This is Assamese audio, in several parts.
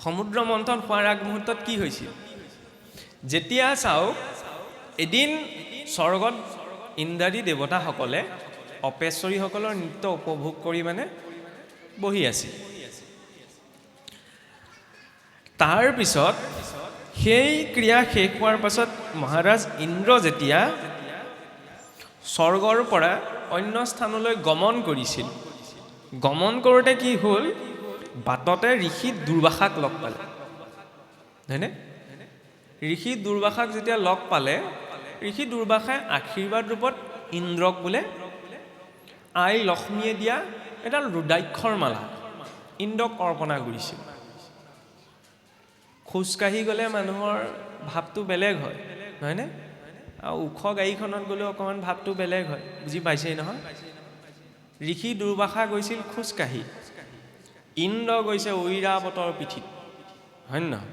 সমুদ্ৰ মন্থন হোৱাৰ আগমুহূৰ্তত কি হৈছিল যেতিয়া চাওক এদিন স্বৰ্গত ইন্দ্ৰাদী দেৱতাসকলে অপেশ্বৰীসকলৰ নৃত্য উপভোগ কৰি মানে বহি আছিল তাৰ পিছত সেই ক্ৰিয়া শেষ হোৱাৰ পাছত মহাৰাজ ইন্দ্ৰ যেতিয়া স্বৰ্গৰ পৰা অন্য স্থানলৈ গমন কৰিছিল গমন কৰোঁতে কি হ'ল বাটতে ঋষি দুৰ্বাসাক লগ পালে হয়নে ঋষি দুৰ্বাসাক যেতিয়া লগ পালে ঋষি দুৰ্বাসাই আশীৰ্বাদ ৰূপত ইন্দ্ৰক বোলে আই লক্ষ্মীয়ে দিয়া এডাল ৰুদ্ৰাক্ষৰ মালা ইন্দ্ৰক অৰ্পণা কৰিছিল খোজকাঢ়ি গ'লে মানুহৰ ভাৱটো বেলেগ হয় নহয়নে আৰু ওখ গাড়ীখনত গ'লেও অকণমান ভাৱটো বেলেগ হয় বুজি পাইছেই নহয় ঋষি দুৰ্বাসা গৈছিল খোজকাঢ়ি ইন্দ্ৰ গৈছে ঐৰাৱতৰ পিঠিত হয় নহয়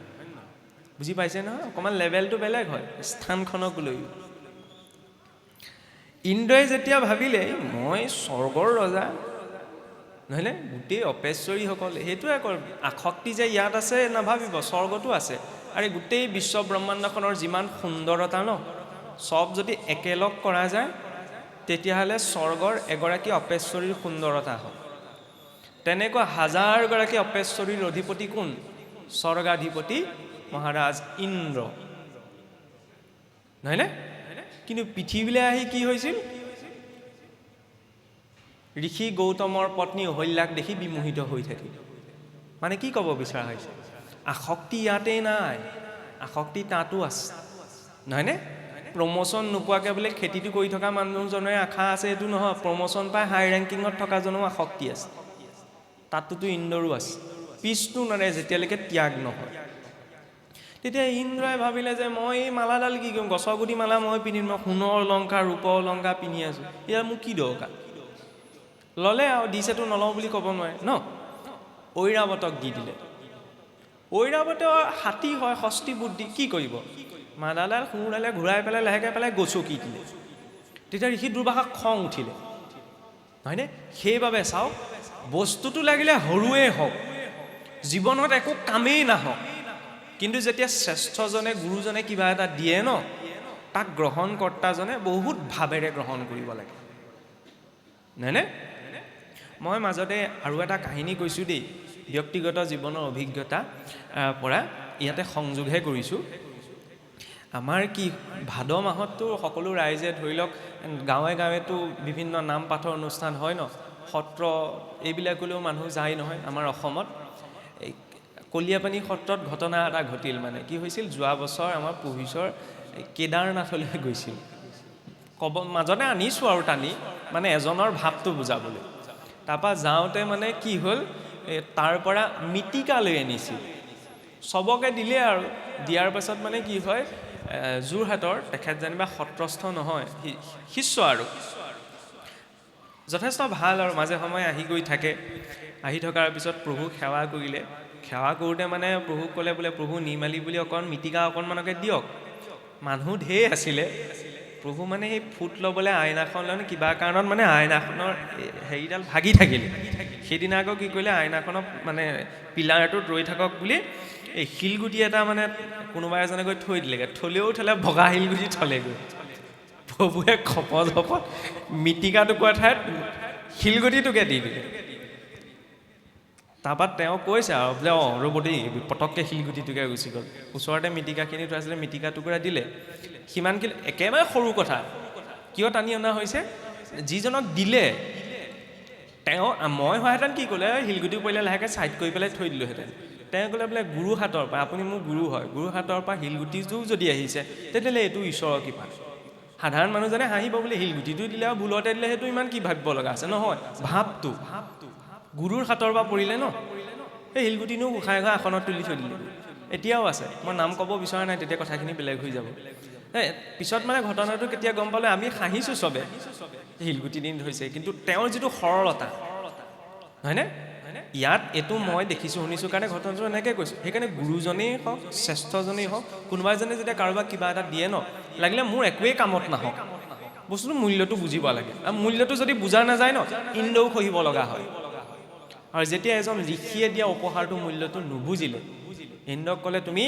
বুজি পাইছে নহয় অকণমান লেভেলটো বেলেগ হয় স্থানখনক লৈ ইন্দ্ৰই যেতিয়া ভাবিলে মই স্বৰ্গৰ ৰজা নহয়নে গোটেই অপেশ্বৰীসকলে সেইটোৱে কৰ আসক্তি যে ইয়াত আছে নাভাবিব স্বৰ্গতো আছে আৰু গোটেই বিশ্ব ব্ৰহ্মাণ্ডখনৰ যিমান সুন্দৰতা ন সব যদি একেলগ কৰা যায় তেতিয়াহ'লে স্বৰ্গৰ এগৰাকী অপেশ্বৰীৰ সুন্দৰতা হয় তেনেকুৱা হাজাৰগৰাকী অপেশ্বৰীৰ অধিপতি কোন স্বৰ্গাধিপতি মহাৰাজ ইন্দ্ৰ নহয়নে কিন্তু পৃথিৱীলৈ আহি কি হৈছিল ঋষি গৌতমৰ পত্নী অহল্যাক দেখি বিমোহিত হৈ থাকিল মানে কি ক'ব বিচৰা হৈছে আসক্তি ইয়াতেই নাই আসক্তি তাতো আছে নহয়নে প্ৰমোশ্যন নোপোৱাকৈ বোলে খেতিটো কৰি থকা মানুহজনে আশা আছে এইটো নহয় প্ৰমোশ্যন পাই হাই ৰেংকিঙত থকাজনো আসক্তি আছে তাতোতো ইন্দ্ৰৰো আছে পিছটো নৰে যেতিয়ালৈকে ত্যাগ নহয় তেতিয়া ইন্দ্ৰই ভাবিলে যে মই এই মালাডাল কি কৰিম গছৰ গুটি মালা মই পিন্ধিম মই সোণৰ অলংকাৰ ৰূপৰ অলংকাৰ পিন্ধি আছোঁ এয়া মোক কি দৰকাৰ ল'লে আৰু দিছেতো নলওঁ বুলি ক'ব নোৱাৰে ন ঐৰাৱতক দি দিলে ঐৰাৱতৰ হাতী হয় ষষ্ঠী বুদ্ধি কি কৰিব মালাডাল সোঁডালে ঘূৰাই পেলাই লাহেকৈ পেলাই গচকি দিলে তেতিয়া ঋষি দুৰ্বাসাক খং উঠিলে হয়নে সেইবাবে চাওক বস্তুটো লাগিলে সৰুৱে হওক জীৱনত একো কামেই নাহক কিন্তু যেতিয়া শ্ৰেষ্ঠজনে গুৰুজনে কিবা এটা দিয়ে ন তাক গ্ৰহণকৰ্তাজনে বহুত ভাৱেৰে গ্ৰহণ কৰিব লাগে নহয়নে মই মাজতে আৰু এটা কাহিনী কৈছোঁ দেই ব্যক্তিগত জীৱনৰ অভিজ্ঞতা পৰা ইয়াতে সংযোগহে কৰিছোঁ আমাৰ কি ভাদ মাহততো সকলো ৰাইজে ধৰি লওক গাঁৱে গাঁৱেতো বিভিন্ন নাম পাঠৰ অনুষ্ঠান হয় ন সত্ৰ এইবিলাকলৈও মানুহ যায় নহয় আমাৰ অসমত এই কলিয়াপানী সত্ৰত ঘটনা এটা ঘটিল মানে কি হৈছিল যোৱা বছৰ আমাৰ পুহিচৰ কেদাৰনাথলৈ গৈছিল ক'ব মাজতে আনিছোঁ আৰু টানি মানে এজনৰ ভাৱটো বুজাবলৈ তাৰপৰা যাওঁতে মানে কি হ'ল তাৰ পৰা মৃত্তিকা লৈ আনিছিল চবকে দিলে আৰু দিয়াৰ পাছত মানে কি হয় যোৰহাটৰ তেখেত যেনিবা সত্ৰস্থ নহয় শিষ্য আৰু যথেষ্ট ভাল আৰু মাজে সময়ে আহি গৈ থাকে আহি থকাৰ পিছত প্ৰভুক সেৱা কৰিলে সেৱা কৰোঁতে মানে প্ৰভুক ক'লে বোলে প্ৰভু নিৰ্মালি বুলি অকণ মৃত্তিকা অকণমানকে দিয়ক মানুহ ঢেৰ আছিলে প্ৰভু মানে সেই ফুট ল'বলৈ আইনাখন লৈ কিবা কাৰণত মানে আইনাখনৰ হেৰিডাল ভাগি থাকিলে সেইদিনা আকৌ কি কৰিলে আইনাখনক মানে পিলাৰটোত ৰৈ থাকক বুলি এই শিলগুটি এটা মানে কোনোবা এজনে গৈ থৈ দিলেগৈ থলেও থলে বগা শিলগুটি থলেগৈ প্ৰভুৱে খপত খপত মৃত্তিকা টুকুৰা ঠাইত শিলগুটিটোকে দি দিলে তাৰপৰা তেওঁ কৈছে আৰু বোলে ৰ'ব দেই পটককৈ শিলগুটিটোকে গুচি গ'ল ওচৰতে মৃত্তিকাখিনি থৈ আছিলে মৃত্তিকা টুকুৰা দিলে সিমানখিনি একেবাৰে সৰু কথা কিয় টানি অনা হৈছে যিজনক দিলে তেওঁ মই হোৱাহেঁতেন কি ক'লে শিলগুটি পৰিলে লাহেকৈ ছাইড কৰি পেলাই থৈ দিলোঁহেঁতেন তেওঁ ক'লে বোলে গুৰু হাতৰ পৰা আপুনি মোৰ গুৰু হয় গুৰু হাতৰ পৰা শিলগুটিটো যদি আহিছে তেতিয়াহ'লে এইটো ঈশ্বৰৰ কৃপা সাধাৰণ মানুহজনে হাঁহিব বোলে শিলগুটিটো দিলে আৰু ভুলতে দিলে সেইটো ইমান কি ভাবিব লগা আছে নহয় ভাৱটো গুৰুৰ হাতৰ পৰা পৰিলে ন এই শিলগুটিনো উখাই ঘাই আসনত তুলি থৈ দিলে এতিয়াও আছে মই নাম ক'ব বিচৰা নাই তেতিয়া কথাখিনি বেলেগ হৈ যাব পিছত মানে ঘটনাটো কেতিয়া গম পালে আমি হাঁহিছোঁ চবে শিলগুটি দিন হৈছে কিন্তু তেওঁৰ যিটো সৰলতা হয়নে ইয়াত এইটো মই দেখিছোঁ শুনিছোঁ কাৰণে ঘটনাটো এনেকৈ কৈছোঁ সেইকাৰণে গুৰুজনেই হওক শ্ৰেষ্ঠজনেই হওক কোনোবা এজনে যেতিয়া কাৰোবাক কিবা এটা দিয়ে ন লাগিলে মোৰ একোৱেই কামত নাহক বস্তুটো মূল্যটো বুজিব লাগে আৰু মূল্যটো যদি বুজা নাযায় ন ইন্দ্ৰও সহিব লগা হয় আৰু যেতিয়া এজন ঋষিয়ে দিয়া উপহাৰটো মূল্যটো নুবুজিলে, ইন্দ্ৰক ক'লে তুমি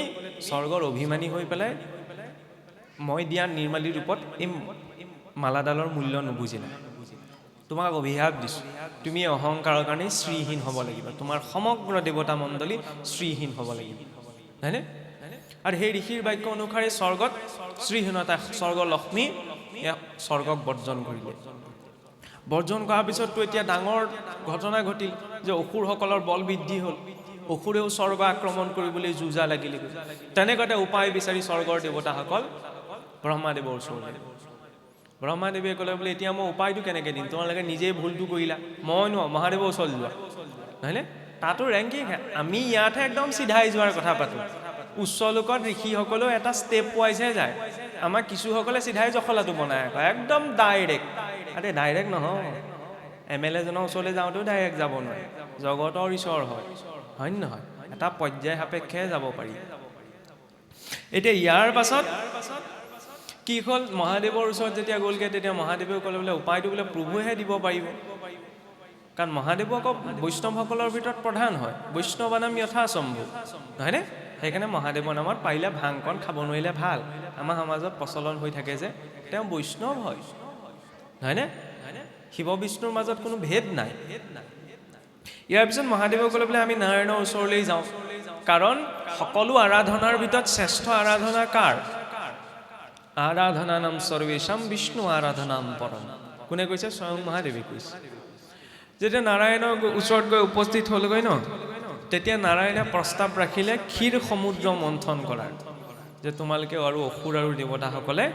স্বৰ্গৰ অভিমানী হৈ পেলাই মই দিয়া নিৰ্মালী ৰূপত এই মালাডালৰ মূল্য নুবুজিলা, তোমাক অভিশাপ দিছোঁ, তুমি অহংকাৰৰ কাৰণে শ্ৰীহীন হ'ব লাগিব, তোমাৰ সমগ্ৰ দেৱতা মণ্ডলী শ্ৰীহীন হ'ব লাগিব, হয়নে? আৰু সেই ঋষিৰ বাক্য অনুসাৰে স্বৰ্গত শ্ৰীহীনতা, স্বৰ্গ লক্ষ্মী স্বৰ্গক বৰ্জন কৰিলে। বৰ্জন কৰাৰ পিছততো এতিয়া ডাঙৰ ঘটনা ঘটিল যে অসুৰসকলৰ বল বৃদ্ধি হ'ল, অসুৰেও স্বৰ্গ আক্ৰমণ কৰিবলৈ যুঁজা লাগিলে। তেনেকুৱাতে উপায় বিচাৰি স্বৰ্গৰ দেৱতাসকল ব্ৰহ্মাদেৱৰ ওচৰলৈ। ব্ৰহ্মাদেৱে ক'লে বোলে এতিয়া মই উপায়টো কেনেকৈ দিম, তোমালোকে নিজেই ভুলটো কৰিলা, মই নোৱাৰোঁ, মহাদেৱৰ ওচৰলৈ যোৱা, নহয়নে? তাতো ৰেংকিং, আমি ইয়াতহে একদম চিধাই যোৱাৰ কথা পাতোঁ। উচ্চ লোকত ঋষিসকলেও এটা ষ্টেপ ৱাইজহে যায়, আমাক কিছুসকলে চিধাই জখলাটো বনাই কয় একদম ডাইৰেক্ট। আৰে ডাইৰেক্ট নহয়, MLA জনৰ ওচৰলৈ যাওঁতেও ডাইৰেক্ট যাব নোৱাৰে, জগতৰ ঈশ্বৰ হয়, হয় নে নহয়? এটা পৰ্যায় সাপেক্ষে যাব পাৰি। এতিয়া ইয়াৰ পাছত কি হ'ল, মহাদেৱৰ ওচৰত যেতিয়া গ'লগৈ তেতিয়া মহাদেৱেও ক'লে বোলে উপায়টো বোলে প্ৰভুহে দিব পাৰিব, কাৰণ মহাদেৱ আকৌ বৈষ্ণৱসকলৰ ভিতৰত প্ৰধান হয়, বৈষ্ণৱ নাম যথাসম্ভৱ, নহয়নে? সেইকাৰণে মহাদেৱৰ নামত পাৰিলে ভাংকণ খাব নোৱাৰিলে ভাল, আমাৰ সমাজত প্ৰচলন হৈ থাকে যে তেওঁ বৈষ্ণৱ হয়, নহয়নে? শিৱ বিষ্ণুৰ মাজত কোনো ভেদ নাই। ইয়াৰ পিছত মহাদেৱে ক'লে বোলে আমি নাৰায়ণৰ ওচৰলৈ যাওঁ, কাৰণ সকলো আৰাধনাৰ ভিতৰত শ্ৰেষ্ঠ আৰাধনা কাৰ? আৰাধনা নাম সৰ্বেশাম বিষ্ণু আৰাধনাম পৰম। কোনে কৈছে? স্বয়ং মহাদেৱে কৈছে। যেতিয়া নাৰায়ণৰ ওচৰত গৈ উপস্থিত হ'লগৈ ন, তেতিয়া নাৰায়ণে প্ৰস্তাৱ ৰাখিলে ক্ষীৰ সমুদ্ৰ মন্থন কৰাৰ, যে তোমালোকে আৰু অসুৰ আৰু দেৱতাসকলে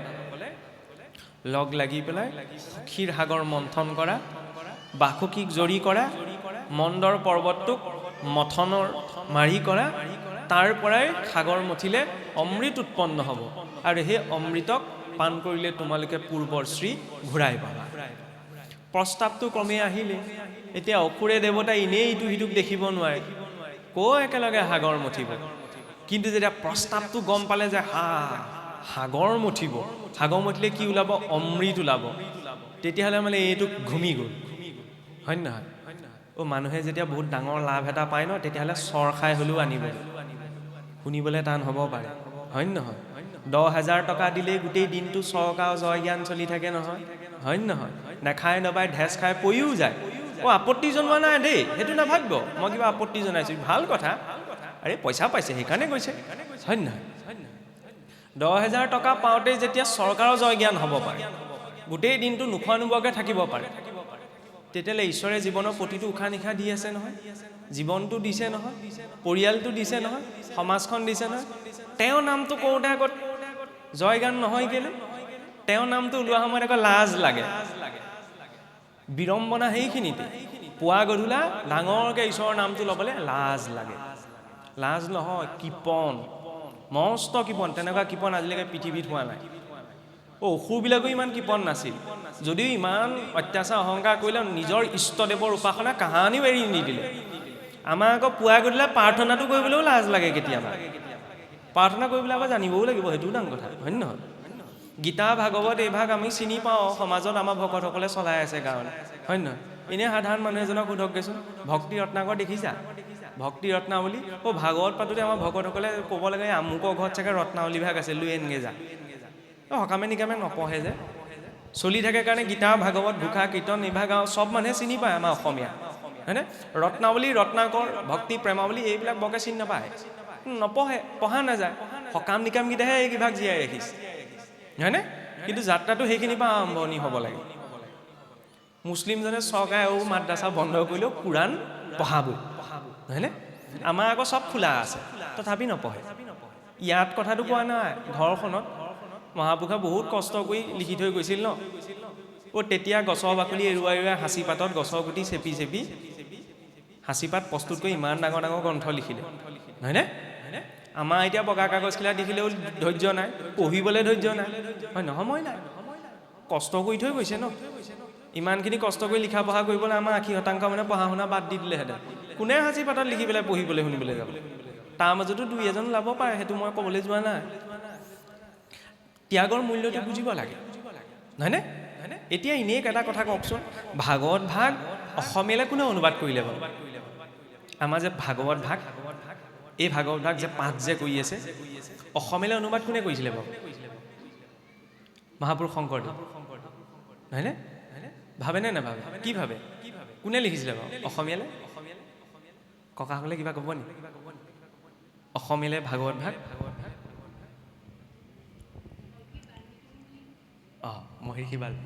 লগ লাগি পেলাই ক্ষীৰ সাগৰ মন্থন কৰা, বাসুকীক জৰি কৰা, মন্দৰ পৰ্বতটোক মথনৰ মাৰি কৰা, তাৰ পৰাই সাগৰ মথিলে অমৃত উৎপন্ন হ'ব, আৰু সেই অমৃতক পান কৰিলে তোমালোকে পূৰ্বৰ শ্ৰী ঘূৰাই পাবা। প্ৰস্তাৱটো ক্ৰমে আহিলে। এতিয়া অসুৰে দেৱতা এনেই ইটো সিটোক দেখিব নোৱাৰে, একেলগে সাগৰ মথিব, কিন্তু যেতিয়া প্ৰস্তাৱটো গম পালে যে সাগৰ মথিব, সাগৰ মথিলে কি ওলাব? অমৃত ওলাব, তেতিয়াহ'লে মানে এইটো ঘুমি গ'ল, হয় নহয়? মানুহে যেতিয়া বহুত ডাঙৰ লাভ এটা পায় ন, তেতিয়াহ'লে চৰ খাই হ'লেও আনিব, শুনিবলৈ টান হ'ব পাৰে, হয় নহয়? 10,000 টকা দিলেই গোটেই দিনটো চৰকা জয় জ্ঞান চলি থাকে নহয়, হয় নহয়? নেখায় নাপায় ঢেচ খাই পৰিও যায়। আপত্তি জনোৱা নাই দেই, সেইটো নাভাবিব মই কিবা আপত্তি জনাইছোঁ, ভাল কথা, আৰে পইচা পাইছে সেইকাৰণে কৈছে, হয় নহয়? 10,000 টকা পাওঁতে যেতিয়া চৰকাৰৰ জয় জ্ঞান হ'ব পাৰে, গোটেই দিনটো নোখোৱা নোবোৱাকৈ থাকিব পাৰে, তেতিয়াহ'লে ঈশ্বৰে জীৱনৰ প্ৰতিটো উশাহ নিশাহ দি আছে নহয়, জীৱনটো দিছে নহয়, পৰিয়ালটো দিছে নহয়, সমাজখন দিছে নহয়। তেওঁৰ নামটো কওঁতে আগত জয় গান নহয় কেলে? তেওঁৰ নামটো ওলোৱা সময়ত আকৌ লাজ লাগে, বিড়ম্বনা সেইখিনিতে। পুৱা গধূলা ডাঙৰকৈ ঈশ্বৰৰ নামটো ল'বলৈ লাজ লাগে, লাজ নহয়, কৃপণ, মস্ত কৃপণ। তেনেকুৱা কৃপণ আজিলৈকে পৃথিৱীত হোৱা নাই। অসুৰবিলাকো ইমান কৃপণ নাছিল, যদিও ইমান অত্যাচাৰ অহংকাৰ কৰিলে নিজৰ ইষ্টদেৱৰ উপাসনা কাহানিও এৰি নিদিলে। আমাৰ আকৌ পুৱা গধূলা প্ৰাৰ্থনাটো কৰিবলৈও লাজ লাগে কেতিয়াবা, প্ৰাৰ্থনা কৰিবলৈ আকৌ জানিবও লাগিব, সেইটোও ডাঙৰ কথা, হয় নহয়? গীতা ভাগৱত এইভাগ আমি চিনি পাওঁ, সমাজত আমাৰ ভকতসকলে চলাই আছে কাৰণে, হয় নহয়? এনেই সাধাৰণ মানুহ এজনক সোধকগৈচোন, ভক্তি ৰত্নাকৰ দেখিছা? ভক্তি ৰত্নাৱলী, ভাগৱত পাতোঁতে আমাৰ ভকতসকলে ক'ব লাগে আমুকৰ ঘৰত চাগে ৰত্নাৱলী ভাগ আছে, লৈ আনগে যা। সকামে নিকামে নপঢ়ে যে, চলি থাকে কাৰণে গীতা ভাগৱত ঘোষা কীৰ্তন এইভাগ আৰু চব মানুহে চিনি পায় আমাৰ অসমীয়া, হয়নে? ৰত্নাৱলী ৰত্নাকৰ ভক্তি প্ৰেমাৱলী এইবিলাক বৰকে চিনি নাপায়, নপঢ়ে, পঢ়া নাযায়, সকাম নিকামকেইটাহে এইভাগ জীয়াই ৰাখিছে, হয়নে? কিন্তু যাত্ৰাটো সেইখিনিৰ পৰা আৰম্ভণি হ'ব লাগে। মুছলিমজনে চৰকাৰে মাদ্ৰাছা বন্ধ কৰিলেও কোৰাণ পঢ়াবই, হয়নে? আমাৰ আকৌ চব খোলা আছে, তথাপি নপঢ়ে। ইয়াত কথাটো কোৱা নাই, ঘৰখনত মহাপুৰুষে বহুত কষ্ট কৰি লিখি থৈ গৈছিল ন, তেতিয়া গছৰ বাকলি এৰুৱাই এৰুৱাই সাঁচি পাতত গছৰ গুটি চেপি চেপি সাঁচি পাত প্ৰস্তুত কৰি ইমান ডাঙৰ ডাঙৰ গ্ৰন্থ লিখিলে, হয়নে? আমাৰ এতিয়া বগা কাগজখিলা দেখিলেও ধৈৰ্য নাই, পঢ়িবলৈ ধৈৰ্য নাই, হয় নহয়? সময় নাই, কষ্ট কৰি থৈ গৈছে ন, ইমানখিনি কষ্ট কৰি লিখা পঢ়া কৰিবলৈ আমাৰ 80% মানে পঢ়া শুনা বাদ দি দিলেহেঁতেন। কোনে সাঁচি পাতত লিখি পেলাই পঢ়িবলৈ শুনিবলৈ যাব? তাৰ মাজতো দুই এজন ওলাব পাৰে, সেইটো মই ক'বলৈ যোৱা নাই। ত্যাগৰ মূল্যটো বুজিব লাগে, নহয়নে? এতিয়া এনেই এটা কথা কওকচোন, ভাগৱত ভাগ অসমীয়ালৈ কোনে অনুবাদ কৰিলে বাৰু? আমাৰ যে ভাগৱত ভাগ, এই ভাগৱত ভাগ যে পাঠ যে কৰি আছে, অসমীয়ালৈ অনুবাদ কোনে কৰিছিলে বাৰু? মহাপুৰুষ শংকৰদেৱ, নহয়নে? ভাবেনে নাভাবে? কি ভাবে? কোনে লিখিছিলে বাৰু অসমীয়ালৈ? ককাসকলে কিবা ক'ব নি? অসমীয়ালৈ ভাগৱত ভাগ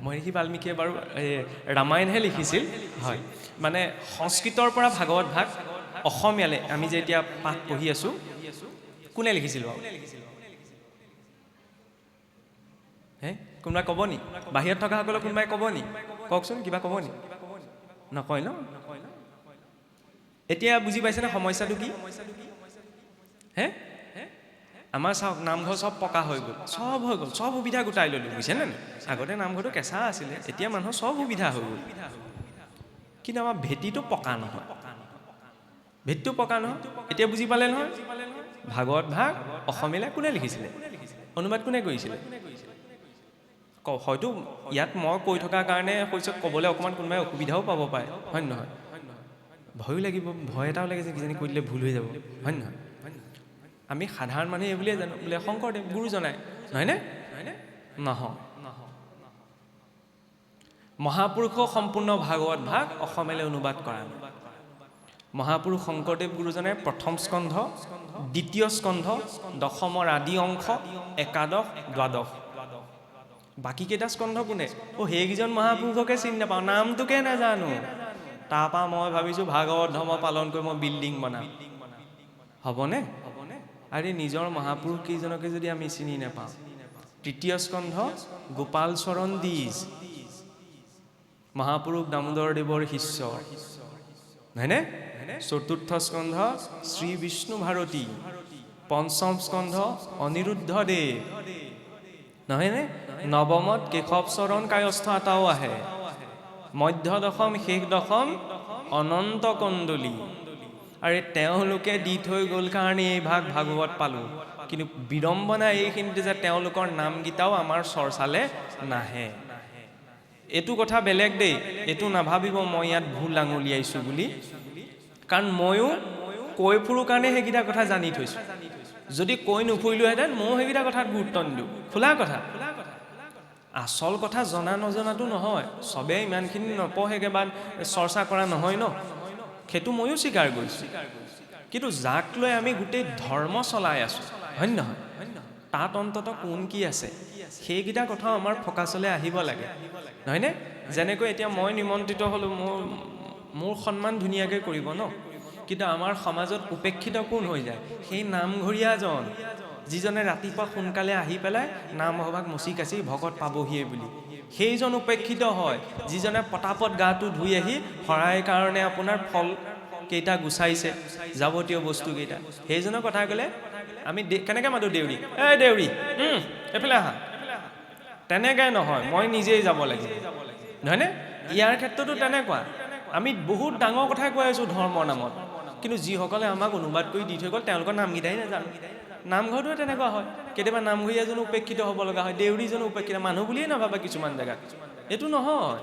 মহৰ্ষি বাল্মীকিয়ে বাৰু ৰামায়ণহে লিখিছিল, হয়। মানে সংস্কৃতৰ পৰা ভাগৱত ভাগ অসমীয়ালৈ আমি যে এতিয়া পাঠ পঢ়ি আছো, কোনে লিখিছিল বাৰু? হে, কোনোবাই ক'ব নি? বাহিৰত থকাসকলক কোনোবাই ক'ব নি? কওকচোন, কিবা ক'ব নি? নকয় ন? এতিয়া বুজি পাইছেনে সমস্যাটো কি? হে, আমাৰ চাওক, নামঘৰ চব পকা হৈ গ'ল, চব সুবিধা গোটাই ল'লোঁ, বুজিছেনে? আগতে নামঘৰটো কেঁচা আছিলে, এতিয়া মানুহৰ চব সুবিধা হৈ গ'ল, কিন্তু আমাৰ ভেটিটো পকা নহয়। ভেটিটো পকা নহয়। এতিয়া বুজি পালে নহয়? ভাগৱত ভাগ অসমীয়ালৈ কোনে লিখিছিলে? অনুবাদ কোনে কৰিছিলে? হয়তো ইয়াত মই কৈ থকাৰ কাৰণে কৈছে, ক'বলৈ অকণমান কোনোবাই অসুবিধাও পাব পাৰে, হয় নহয়? ভয়ো লাগিব, ভয় এটাও লাগে যে কিজানি কৈ দিলে ভুল হৈ যাব, হয় নহয়? আমি সাধাৰণ মানুহে এই বুলিয়ে জানো, বোলে শংকৰদেৱ গুৰুজনাই, নহয়নে? নহয়। মহাপুৰুষ সম্পূৰ্ণ ভাগৱত ভাগ অসমীয়ালৈ অনুবাদ কৰা। মহাপুৰুষ শংকৰদেৱ গুৰুজনাই প্ৰথম স্কন্ধ, দ্বিতীয় স্কন্ধ, দশমৰ আদি অংশ, একাদশ, দ্বাদশ, বাকী কেইটা স্কন্ধ কোনে? সেইকেইজন মহাপুৰুষকে চিনি নাপাওঁ, নামটোকে নাজানো। তাৰপৰা মই ভাবিছোঁ ভাগৱত ধৰ্ম পালন কৰি মই বিল্ডিং বনাম, হ'বনে? আৰে নিজৰ মহাপুৰুষ কেইজনকে যদি আমি চিনি নাপাওঁ। তৃতীয় স্কন্ধ গোপাল চৰণ দ্বিজ, মহাপুৰুষ দামোদৰদেৱৰ শিষ্য, নহয়নে? চতুৰ্থ স্কন্ধ শ্ৰী বিষ্ণু ভাৰতী, পঞ্চম স্কন্ধ অনিৰুদ্ধদেৱ, নহয়নে? নৱমত কেশৱ চৰণ কায়স্থ এটাও আহে, মধ্য দশম শেষ দশম অনন্ত কণ্ডলী। আৰু তেওঁলোকে দি থৈ গ'ল কাৰণে এই ভাগ ভাগৱত পালোঁ, কিন্তু বিড়ম্বনা এইখিনিতে যে তেওঁলোকৰ নামকেইটাও আমাৰ চৰ্চালৈ নাহে। এইটো কথা বেলেগ দেই, এইটো নাভাবিব মই ইয়াত ভুল আঙুলিয়াইছোঁ বুলি, কাৰণ ময়ো কৈ ফুৰোঁ কাৰণে সেইকেইটা কথা জানি থৈছোঁ। যদি কৈ নুফুৰিলোহেঁতেন ময়ো সেইকেইটা কথাত গুৰুত্ব নিদিওঁ, খোলা কথা। আচল কথা জনা নজনাটো নহয়, চবেই ইমানখিনি নপঢ়েগৈ বা চৰ্চা কৰা নহয় ন, সেইটো ময়ো স্বীকাৰ কৰিছোঁ। কিন্তু যাক লৈ আমি গোটেই ধৰ্ম চলাই আছোঁ, হয় নহয়? তাত অন্তত কোন কি আছে, সেইকেইটা কথাও আমাৰ ফকাচলৈ আহিব লাগে, নহয়নে? যেনেকৈ এতিয়া মই নিমন্ত্ৰিত হ'লোঁ, মোৰ সন্মান ধুনীয়াকৈ কৰিব ন, কিন্তু আমাৰ সমাজত উপেক্ষিত কোন হৈ যায়? সেই নামঘৰীয়াজন, যিজনে ৰাতিপুৱা সোনকালে আহি পেলাই নামসভাক মচি কাচি ভকত পাবহিয়ে বুলি, সেইজন উপেক্ষিত হয়। যিজনে পটাপট গাটো ধুই আহি শৰাই কাৰণে আপোনাৰ ফল কেইটা গুচাইছে, যাৱতীয় বস্তুকেইটা, সেইজনৰ কথা ক'লে আমি কেনেকৈ মাতো? দেউৰী, এই দেউৰী এইফালে আহা, তেনেকৈ নহয়, মই নিজেই যাব লাগিব, নহয়নে? ইয়াৰ ক্ষেত্ৰতো তেনেকুৱা। আমি বহুত ডাঙৰ কথাই কৈ আছোঁ ধৰ্মৰ নামত, কিন্তু যিসকলে আমাক অনুবাদ কৰি দি থৈ গ'ল তেওঁলোকৰ নামকেইটাই নাজানো। নামঘৰটোৱে তেনেকুৱা হয়, কেতিয়াবা নামঘৰীয়াজনো উপেক্ষিত হ'ব লগা হয়, দেউৰীজনো উপেক্ষিত, মানুহ বুলিয়েই নাভাবে কিছুমান জেগাত। এইটো নহয়,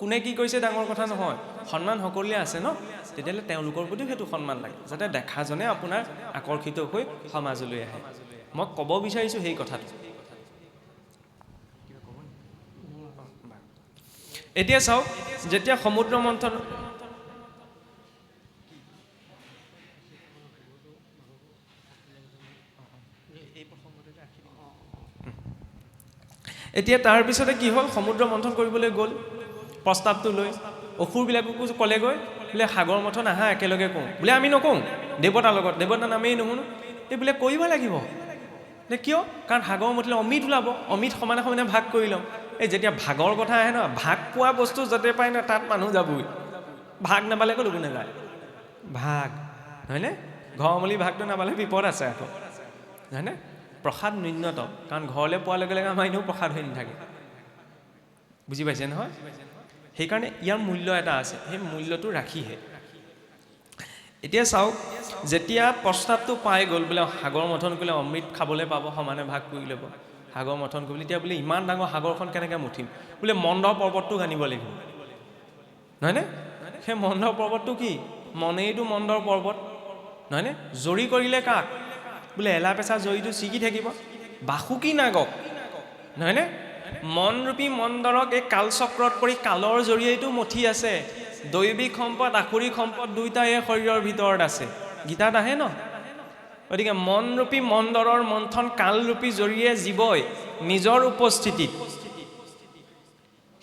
কোনে কি কৰিছে ডাঙৰ কথা নহয়, সন্মান সকলোৱে আছে ন, তেতিয়াহ'লে তেওঁলোকৰ প্ৰতিও সেইটো সন্মান লাগে, যাতে দেখাজনে আপোনাৰ আকৰ্ষিত হৈ সমাজলৈ আহে। মই ক'ব বিচাৰিছোঁ সেই কথাটো। এতিয়া চাওক, যেতিয়া সমুদ্ৰ মন্থন, এতিয়া তাৰপিছতে কি হ'ল? সমুদ্ৰ মন্থন কৰিবলৈ গ'ল, প্ৰস্তাৱটো লৈ অসুৰবিলাককো ক'লেগৈ, বোলে সাগৰ মন্থন আহা একেলগে কওঁ, বোলে আমি নকওঁ দেৱতাৰ লগত, দেৱতাৰ নামেই নুশুনো, এই বোলে কৰিব লাগিব। বোলে কিয়? কাৰণ সাগৰ মন্থিলে অমিত ওলাব, অমিত সমানে সমানে ভাগ কৰি ল'ম। এই যেতিয়া ভাগৰ কথা আহে ন, ভাগ পোৱা বস্তু য'তে পায় ন তাত মানুহ যাবই, ভাগ নাপালে ক'লৈকো নাযায়। ভাগ, নহয়নে? ঘৰমূলি ভাগটো নাপালে বিপদ আছে আকৌ, নহয়নে? প্ৰসাদ ন্যূনতম, কাৰণ ঘৰলৈ পোৱাৰ লগে লগে আমাৰ এনেও প্ৰসাদ হৈ নাথাকে, বুজি পাইছে নহয়? সেইকাৰণে ইয়াৰ মূল্য এটা আছে, সেই মূল্যটো ৰাখিহে। এতিয়া চাওক, যেতিয়া প্ৰস্তাৱটো পাই গ'ল বোলে সাগৰ মন্থন কৰিলে অমৃত খাবলৈ পাব, সমানে ভাগ কৰি ল'ব, সাগৰ মন্থন কৰিবলৈ, এতিয়া বোলে ইমান ডাঙৰ সাগৰখন কেনেকৈ মুঠিম? বোলে মন্দ পৰ্বতটো আনিব লাগিব, নহয়নে? সেই মন্দ পৰ্বতটো কি? মনেইটো মন্দৰ পৰ্বত নহয়নে জৰি কৰিলে কাক বোলে এলা পেচা জৰিটো ছিগি থাকিব বাসুকি নাগক নহয়নে মনৰূপী মন্দৰক এই কালচক্ৰত পৰি কালৰ জৰিয়তেটো মঠি আছে দৈবিক সম্পদ আখৰিক সম্পদ দুইটাই শৰীৰৰ ভিতৰত আছে গীতাত আহে ন গতিকে মনৰূপী মন্দৰৰ মন্থন কালৰূপী জৰিয়ে জীৱই নিজৰ উপস্থিতিত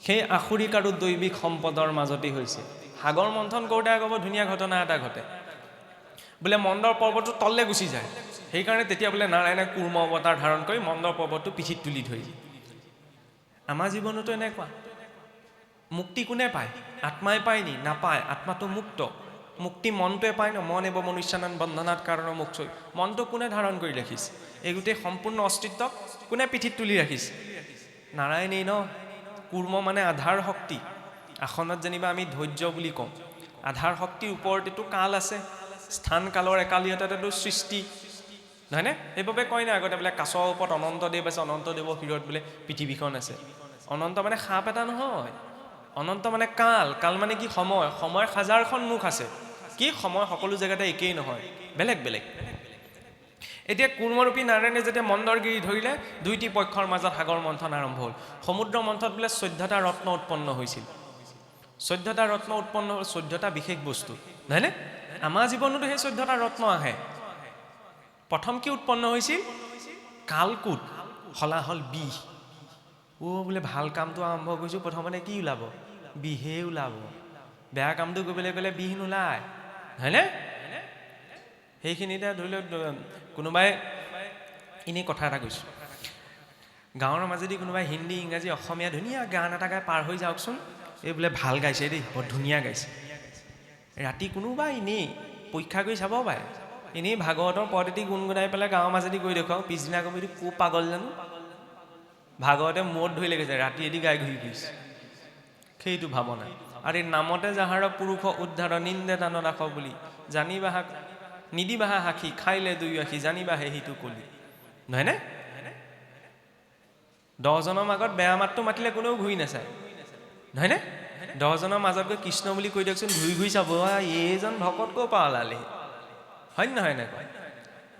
সেই আখৰিক আৰু দৈবিক সম্পদৰ মাজতে হৈছে সাগৰ মন্থন কৰোঁতে ক'ব ধুনীয়া ঘটনা এটা ঘটে বোলে মন্দৰ পৰ্বতটো তললৈ গুচি যায় সেইকাৰণে তেতিয়া বোলে নাৰায়ণে কুৰ্ম অৱতাৰ ধাৰণ কৰি মন্দৰ পৰ্বতটো পিঠিত তুলি ধৰি আমাৰ জীৱনতো এনেকুৱা মুক্তি কোনে পায় আত্মাই পায় নি নাপায় আত্মাটো মুক্ত মুক্তি মনটোৱে পায় ন মন এব মনুষ্যানন বন্ধনাত কাৰণ মুক্ত মনটো কোনে ধাৰণ কৰি ৰাখিছে এই গোটেই সম্পূৰ্ণ অস্তিত্বক কোনে পিঠিত তুলি ৰাখিছে নাৰায়ণেই ন কুৰ্ম মানে আধাৰ শক্তি আসনত যেনিবা আমি ধৈৰ্য বুলি কওঁ আধাৰ শক্তিৰ ওপৰতেতো কাল আছে স্থান কালৰ একালিয়তাতেতো সৃষ্টি নহয়নে সেইবাবে কয় না আগতে বোলে কাছৰ ওপৰত অনন্তদেৱ আছে অনন্তদেৱৰ শিৰত বোলে পৃথিৱীখন আছে অনন্ত মানে সাপ এটা নহয় অনন্ত মানে কাল কাল মানে কি সময় সময়ৰ হাজাৰখন মুখ আছে কি সময় সকলো জেগাতে একেই নহয় বেলেগ বেলেগ এতিয়া কুৰ্মৰূপী নাৰায়ণে যেতিয়া মন্দৰগিৰি ধৰিলে দুইটি পক্ষৰ মাজত সাগৰ মন্থন আৰম্ভ হ'ল সমুদ্ৰ মন্থনত বোলে 14টা ৰত্ন উৎপন্ন হৈছিল 14টা ৰত্ন উৎপন্ন হ'ল 14টা বিশেষ বস্তু নহয়নে আমাৰ জীৱনতো সেই 14টা ৰত্ন আহে প্ৰথম কি উৎপন্ন হৈছিল কালকুট হলাহল বিষ বোলে ভাল কামটো আৰম্ভ কৰিছোঁ প্ৰথমতে কি ওলাব বিহে ওলাব বেয়া কামটো কৰিবলৈ গ'লে বিষ নোলায় হয়নে সেইখিনিতে ধৰি লওক কোনোবাই এনেই কথা এটা কৈছোঁ গাঁৱৰ মাজেদি কোনোবাই হিন্দী ইংৰাজী অসমীয়া ধুনীয়া গান এটা গাই পাৰ হৈ যাওকচোন এই বোলে ভাল গাইছে দেই বৰ ধুনীয়া গাইছে ৰাতি কোনোবাই এনেই পৰীক্ষা কৰি চাব পাৰে এনেই ভাগৱতৰ পদ এটি গুণগুণাই পেলাই গাঁৱৰ মাজেদি গৈ দেখুৱাওঁ পিছদিনা কবি কো পাগল জানো ভাগৱতে মূৰত ধৰি লাগিছে ৰাতি এদি গাই ঘূৰি ফুৰিছে সেইটো ভাৱনা আৰু এই নামতে যাহাৰ পুৰুষ উদ্ধাৰ নিন্দে দান ৰাখ বুলি জানিবা নিদিবাহা সাক্ষী খাইলে দুই আখি জানিবাহে সিটো কলি নহয়নে 10জনৰ মাজত বেয়া মাতটো মাতিলে কোনেও ঘূৰি নাচায় নহয়নে 10জনৰ মাজত গৈ কৃষ্ণ বুলি কৈ দিয়কচোন ঘূৰি ঘূৰি চাব এইজন ভকত ক'ৰ পৰা ওলালে হয় নহয় এনেকুৱা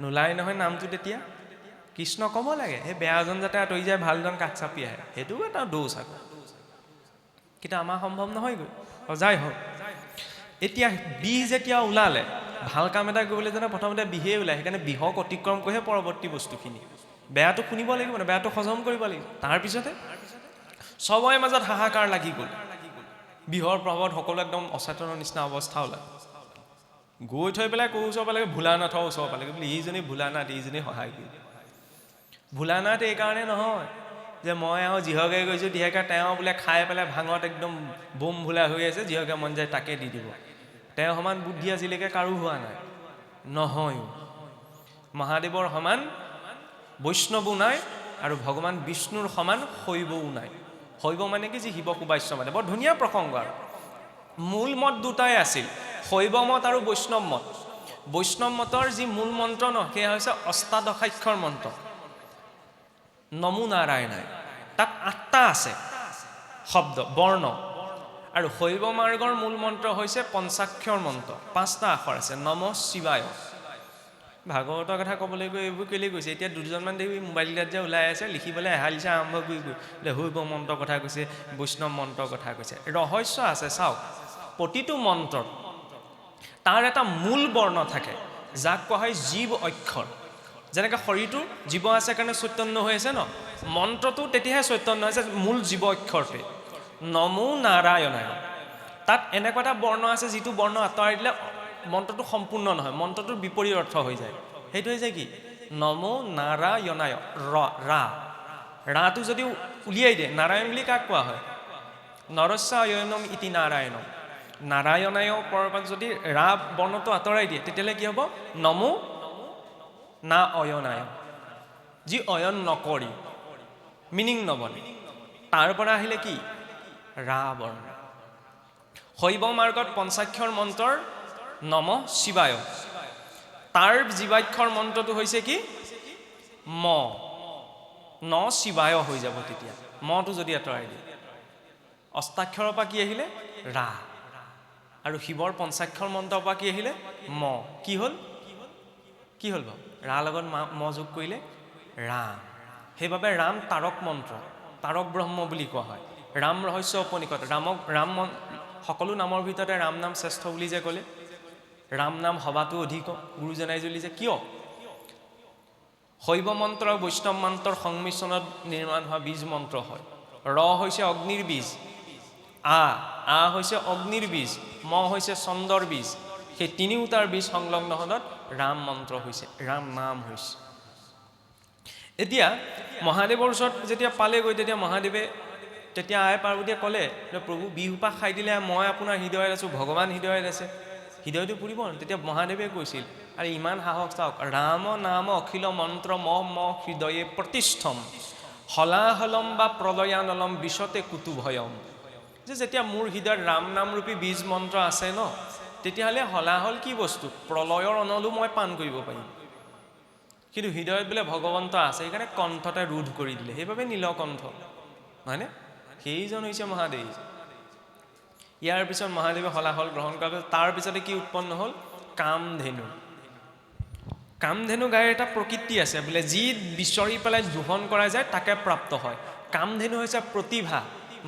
নোলাই নহয় নামটো তেতিয়া কৃষ্ণ ক'ব লাগে সেই বেয়াজন যাতে আঁতৰি যায় ভালজন কাষ চাপি আহে সেইটোও এটা দোষ আকৌ কিন্তু আমাৰ সম্ভৱ নহয়গৈ যাই হওক এতিয়া বিষ যেতিয়া ওলালে ভাল কাম এটা কৰিবলৈ জানে প্ৰথমতে বিহে ওলায় সেইকাৰণে বিহক অতিক্ৰম কৰিহে পৰৱৰ্তী বস্তুখিনি বেয়াটো শুনিব লাগিব ন বেয়াটো হজম কৰিব লাগিব তাৰপিছতে চবৰে মাজত হাহাকাৰ লাগি গ'ল বিহৰ প্ৰভাৱত সকলো একদম অচেতনৰ নিচিনা অৱস্থা ওলাল গৈ থৈ পেলাই ক'ৰ ওচৰ পালেগৈ ভোলানাথৰ ওচৰ পালেগৈ বোলে এইজনী ভোলানাথ এইজনী সহায় কৰি ভোলানাথ এইকাৰণে নহয় যে মই আৰু যিহকে গৈছোঁ যিহেকে তেওঁ বোলে খাই পেলাই ভাঙত একদম বোম ভোলা হৈ আছে যিহকে মন যায় তাকে দি দিব তেওঁ সমান বুদ্ধি আজিলৈকে কাৰো হোৱা নাই নহয়ো মহাদেৱৰ সমান বৈষ্ণৱো নাই আৰু ভগৱান বিষ্ণুৰ সমান শৈৱও নাই শৈৱ মানে কি যি শিৱ কুবাস্য মানে বৰ ধুনীয়া প্ৰসংগ আৰু মূল মত দুটাই আছিল শৈৱ মত আৰু বৈষ্ণৱ মত বৈষ্ণৱ মতৰ যি মূল মন্ত্ৰ ন সেয়া হৈছে অষ্টাদশাক্ষৰ মন্ত্ৰ নমো নাৰায়ণাই তাত 8টা আছে শব্দ বৰ্ণ আৰু শৈৱ মাৰ্গৰ মূল মন্ত্ৰ হৈছে পঞ্চাক্ষৰ মন্ত্ৰ 5টা আখৰ আছে নম শিৱায় ভাগৱতৰ কথা ক'বলৈ গৈ এইবোৰ কেলৈ গৈছে এতিয়া 2জনমান দেৱী মোবাইলত যে ওলাই আছে লিখিবলৈ এহালিচা আৰম্ভ কৰি গৈ শৈৱ মন্ত্ৰৰ কথা কৈছে বৈষ্ণৱ মন্ত্ৰৰ কথা কৈছে ৰহস্য আছে চাওক প্ৰতিটো মন্ত্ৰত তাৰ এটা মূল বৰ্ণ থাকে যাক কোৱা হয় জীৱ অক্ষৰ যেনেকৈ শৰীৰটো জীৱ আছে কাৰণে চৈতন্য হৈ আছে ন মন্ত্ৰটো তেতিয়াহে চৈতন্য হৈছে মূল জীৱ অক্ষৰটোৱে নমো নাৰায়ণায় তাত এনেকুৱা এটা বৰ্ণ আছে যিটো বৰ্ণ আঁতৰাই দিলে মন্ত্ৰটো সম্পূৰ্ণ নহয় মন্ত্ৰটোৰ বিপৰীত অৰ্থ হৈ যায় সেইটো হৈছে কি নমো নাৰায়ণায় ৰাটো যদি উলিয়াই দিয়ে নাৰায়ণ বুলি কাক কোৱা হয় নৰস্যায়নম ইতি নাৰায়ণম নাৰায়ণায় পৰ্বত যদি ৰা বৰ্ণটো আঁতৰাই দিয়ে তেতিয়াহ'লে কি হ'ব নমো না অয়নায় যি অয়ন নকৰি মিনিং নবনে তাৰ পৰা আহিলে কি ৰা বৰ্ণ শৈৱ মাৰ্গত পঞ্চাক্ষৰ মন্ত্ৰৰ নম শিৱায় তাৰ জীৱাক্ষৰ মন্ত্ৰটো হৈছে কি ম ন শিৱায় হৈ যাব তেতিয়া মটো যদি আঁতৰাই দিয়ে অষ্টাক্ষৰৰ পৰা কি আহিলে ৰা আৰু শিৱৰ পঞ্চাক্ষৰ মন্ত্ৰৰ পৰা কি আহিলে ম কি হ'ল বাৰু ৰা লগত ম যোগ কৰিলে ৰাম সেইবাবে ৰাম তাৰক মন্ত্ৰ তাৰক ব্ৰহ্ম বুলি কোৱা হয় ৰাম ৰহস্য উপনিষদ ৰাম সকলো নামৰ ভিতৰতে ৰাম নাম শ্ৰেষ্ঠ বুলি যে ক'লে ৰাম নাম সবাতো অধিক গুৰুজনাই জ্বলিছে কিয় শৈৱ মন্ত্ৰ আৰু বৈষ্ণৱ মন্ত্ৰৰ সংমিশ্ৰণত নিৰ্মাণ হোৱা বীজ মন্ত্ৰ হয় ৰ হৈছে অগ্নিৰ বীজ আ হৈছে অগ্নিৰ বীজ ম হৈছে চন্দ্ৰৰ বীজ সেই তিনিওটাৰ বীজ সংলগ্ন হলত ৰাম মন্ত্ৰ হৈছে ৰাম নাম হৈছে এতিয়া মহাদেৱৰ ওচৰত যেতিয়া পালেগৈ তেতিয়া মহাদেৱে তেতিয়া আই পাৰ্বতীয়ে ক'লে প্ৰভু বিহুপা খাই দিলে মই আপোনাৰ হৃদয়ত আছোঁ ভগৱান হৃদয়ত আছে হৃদয়টো পুৰিব তেতিয়া মহাদেৱে কৈছিল আৰু ইমান সাহস চাওক ৰাম নাম অখিল মন্ত্ৰ ম হৃদয়ে প্ৰতিষ্ঠম হলাহলম বা প্ৰলয়ানলম বিশতে কুতু ভয়ম যে যেতিয়া মোৰ হৃদয়ত ৰাম নাম ৰূপী বীজ মন্ত্ৰ আছে ন তেতিয়াহ'লে হলাহল কি বস্তু প্ৰলয়ৰ অনলো মই পান কৰিব পাৰিম কিন্তু হৃদয়ত বোলে ভগৱন্ত আছে সেইকাৰণে কণ্ঠতে ৰোধ কৰি দিলে সেইবাবে নীলকণ্ঠ হয়নে সেইজন হৈছে মহাদেৱ ইয়াৰ পিছত মহাদেৱে হলাহল গ্ৰহণ কৰাৰ পিছত তাৰ পিছতে কি উৎপন্ন হ'ল কামধেনু গাইৰ এটা প্ৰকৃতি আছে বোলে যি বিচৰি পেলাই জোহন কৰা যায় তাকে প্ৰাপ্ত হয় কামধেনু হৈছে প্ৰতিভা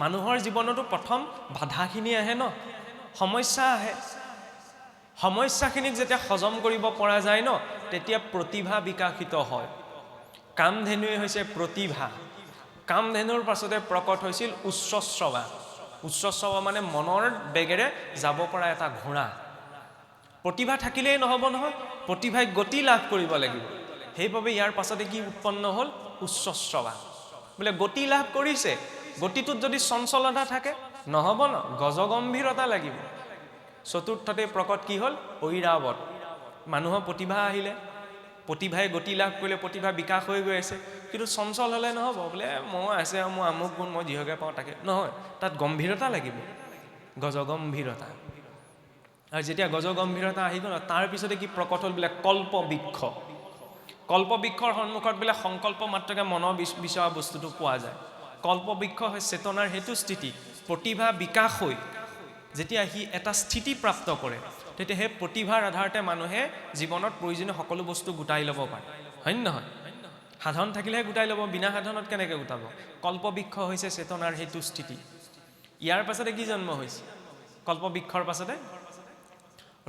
মানুহৰ জীৱনতো প্ৰথম বাধাখিনি আহে ন সমস্যা আহে সমস্যাখিনিক যেতিয়া হজম কৰিব পৰা যায় ন তেতিয়া প্ৰতিভা বিকাশিত হয় কামধেনুৱে হৈছে প্ৰতিভা কামধেনুৰ পাছতে প্ৰকট হৈছিল উচ্চশ্ৰৱা মানে মনৰ বেগেৰে যাব পৰা এটা ঘোঁৰা প্ৰতিভা থাকিলেই নহ'ব নহয় প্ৰতিভাই গতি লাভ কৰিব লাগিব সেইবাবে ইয়াৰ পাছতে কি উৎপন্ন হ'ল উচ্চশ্ৰৱা বোলে গতি লাভ কৰিছে গতিটোত যদি চঞ্চলতা থাকে নহ'ব ন গজগম্ভীৰতা লাগিব চতুৰ্থতে প্ৰকট কি হ'ল ঐৰাৱত মানুহৰ প্ৰতিভা আহিলে প্ৰতিভাই গতি লাভ কৰিলে প্ৰতিভা বিকাশ হৈ গৈ আছে কিন্তু চঞ্চল হ'লে নহ'ব বোলে মই আছে মোৰ আমুক গুণ মই যিহকে পাওঁ তাকে নহয় তাত গম্ভীৰতা লাগিব গজগম্ভীৰতা আৰু যেতিয়া গজগম্ভীৰতা আহি গ'ল তাৰ পিছতে কি প্ৰকট হ'ল বোলে কল্পবৃক্ষৰ সন্মুখত বোলে সংকল্প মাত্ৰকে মনৰ বিচৰা বস্তুটো পোৱা যায় কল্পবৃক্ষ হয় চেতনাৰ হেতু স্থিতি প্ৰতিভা বিকাশ হৈ যেতিয়া সি এটা স্থিতি প্ৰাপ্ত কৰে তেতিয়া সেই প্ৰতিভাৰ আধাৰতে মানুহে জীৱনত প্ৰয়োজনীয় সকলো বস্তু গোটাই ল'ব পাৰে হয় নহয় সাধন থাকিলেহে গোটাই ল'ব বিনা সাধনত কেনেকৈ গোটাব কল্পবৃক্ষ হৈছে চেতনাৰ হেতু স্থিতি ইয়াৰ পাছতে কি জন্ম হৈছে কল্পবৃক্ষৰ পাছতে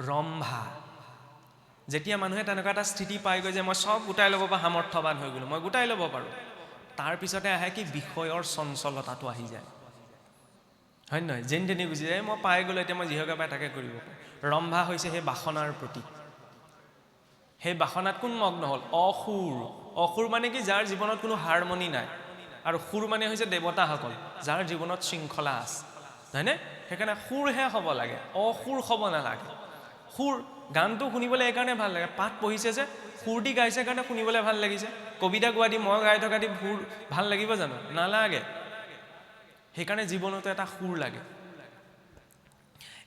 ৰম্ভা যেতিয়া মানুহে তেনেকুৱা এটা স্থিতি পাইগৈ যে মই চব গোটাই ল'ব পৰা সামৰ্থ্যৱান হৈ গ'লো মই গোটাই ল'ব পাৰোঁ তাৰ পিছতে আহে কি বিষয়ৰ চঞ্চলতাটো আহি যায় হয় নহয় যেন তেনে গুচি যায় মই পাই গ'লো এতিয়া মই যিহকে পাই তাকে কৰিব পাৰোঁ ৰম্ভা হৈছে সেই বাসনাৰ প্ৰতীক সেই বাসনাত কোন মগ্ন হ'ল অসুৰ মানে কি যাৰ জীৱনত কোনো হাৰমনি নাই আৰু সুৰ মানে হৈছে দেৱতাসকল যাৰ জীৱনত শৃংখলা আছে হয়নে সেইকাৰণে সুৰহে হ'ব লাগে অসুৰ হ'ব নালাগে সুৰ গানটো শুনিবলৈ এইকাৰণে ভাল লাগে পাঠ পঢ়িছে যে সুৰ দি গাইছে কাৰণে শুনিবলৈ ভাল লাগিছে কবিতা গোৱা দি মই গাই থকা দি সুৰ ভাল লাগিব জানো নালাগে সেইকাৰণে জীৱনতো এটা সুৰ লাগে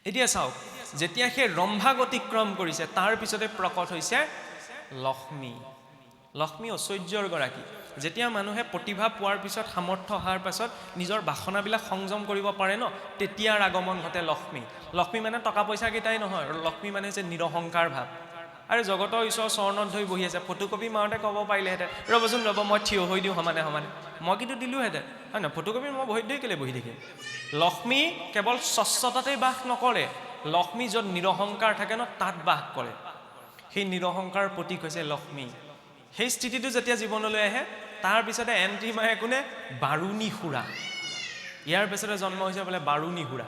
এতিয়া চাওক যেতিয়া সেই ৰম্ভাক অতিক্ৰম কৰিছে তাৰ পিছতে প্ৰকট হৈছে লক্ষ্মী ঐশ্বৰ্যৰ গৰাকী যেতিয়া মানুহে প্ৰতিভা পোৱাৰ পিছত সামৰ্থ্য অহাৰ পাছত নিজৰ বাসনাবিলাক সংযম কৰিব পাৰে ন তেতিয়াৰ আগমন ঘটে লক্ষ্মী মানে টকা পইচা কেইটাই নহয় লক্ষ্মী মানে হৈছে নিৰহংকাৰ ভাৱ আৰু জগতৰ ঈশ্বৰৰ চৰণত ধৰি বহি আছে ফটোকপি মাৰোঁতে ক'ব পাৰিলেহেঁতেন ৰ'ব মই থিয় হৈ দিওঁ সমানে মই কিন্তু দিলোঁহেঁতেন হয় নহয় ফটোকপি মই ভৰিত ধৰি কেলৈ বহি থাকিম লক্ষ্মী কেৱল স্বচ্ছতাতেই বাস নকৰে লক্ষ্মী য'ত নিৰহংকাৰ থাকে ন তাত বাস কৰে সেই নিৰহংকাৰ প্ৰতীক হৈছে লক্ষ্মী সেই স্থিতিটো যেতিয়া জীৱনলৈ আহে তাৰ পিছতে এণ্ট্ৰি মাৰে কোনে বাৰুণী সুৰা ইয়াৰ পিছতে জন্ম হৈছে বোলে বাৰুণী সুৰা